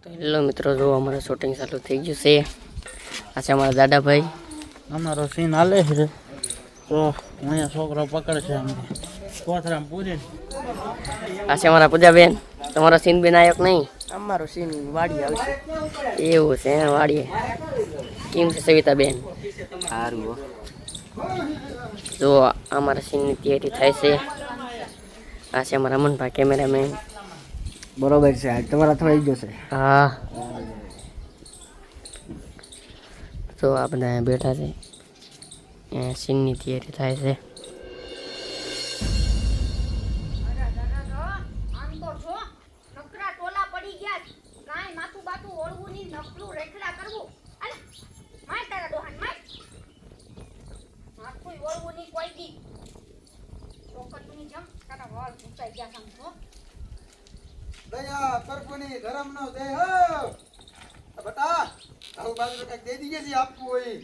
તો હેલો મિત્રો, જો અમારું શૂટિંગ ચાલુ થઈ ગયું છે. આ છે અમારા દાદાભાઈ. અમારો સીન હાલે છે તો અહીંયા છોકરો પકડે છે અમને કોથરામ પૂરી. આ છે અમારા પૂજાબેન. તમારો સીન બેન આવ્યો કે નહીં? અમારો સીન વાડી આવશે. એવું છે, વાડીએ કેમ છે સવિતાબેન? સારું. જો અમારા સીનની તૈયારી થાય છે. આ છે અમારા રમણભાઈ કેમેરામેન. બરોબર છે, તમારા થઈ જશે. હા, તો આ બધા બેઠા છે. સીનની તૈયારી થાય છે. દયા સરપણી ધરમ નો દે હો બટા આવું બાજુ કઈક દે દીજે છે આપવું હોય.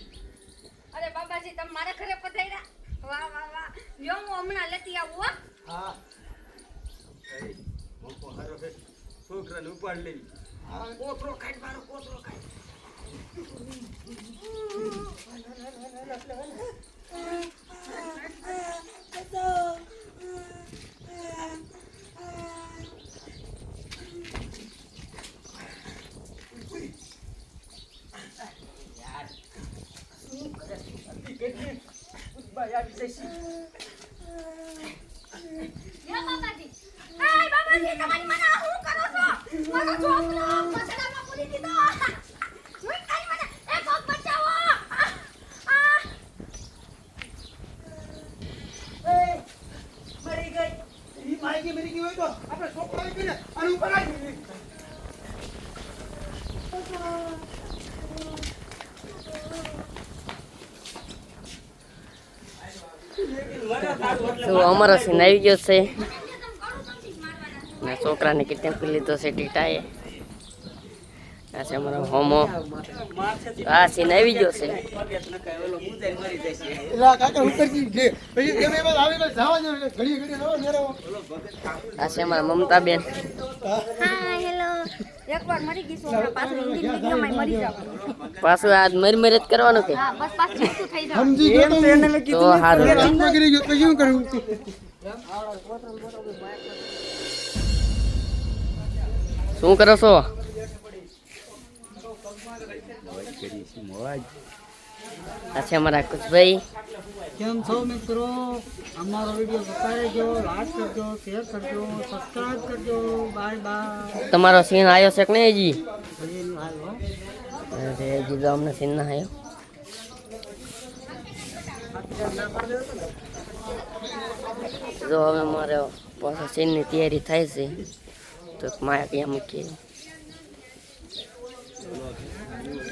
અરે બાબાજી તમે મારા ઘરે પધાર્યા. વાહ વાહ વાહ, લ્યો હું હમણાં લેતી આવું હો. હા એ મોકો હારો છે, છોકરાને ઉપાડ લેવી. હા કોતરો કાઢ, મારો કોતરો કાઢ. લ્યો બાબાજી. એ બાબાજી, તમારી મને આ શું કરો છો? મારો છોકરો મસડામાં પૂરી દીધો. હું કઈ મને એ પગ બચાવો. મરી ગઈ. ઈ માઈકી મરી ગઈ હોય તો આપણે છોકરો આવી ગયો ને અને ઉપર આવી. તો અમારો સીન આવી ગયો છે. ને છોકરાને કિડનેપ કરી લીધો છે ટીટાએ. આ છે અમારો હોમો. આ સીન આવી ગયો છે. એલા કાકા ઉપર જી છે પછી તમે બસ આવી બસ જવા દો, ઘડી ઘડી રહો મેરો. આ છે અમારા મમતાબેન. હા હેલો. એકવાર મરી ગઈ છું, હમણાં પાછું ઇંગ્લિશ મીડિયમમાં મરી જવાનું. પાછું આ મરી જ કરવાનું કે? હા બસ પાછું શું થઈ જવાનું. સમજી ગયો તો એને મેં તો કીધું હારું. હાથમાં કરી ગયો તો શું કરું? શું કરો છો? આ છે અમારા કુશભાઈ. કેમ છો મિત્રો? અમારો વિડીયો બતાવજો, લાઈક કરજો, શેર કરજો, સબસ્ક્રાઇબ કરજો. Bye bye. તમારો સીન આવ્યો છે કે નહીં હજી? સીન હાલો. અરે હજી તો અમને સીન ના આવ્યો. જો હવે અમારે પાછા સીનની તૈયારી થાય છે, તો માયા ત્યાં મૂકીએ.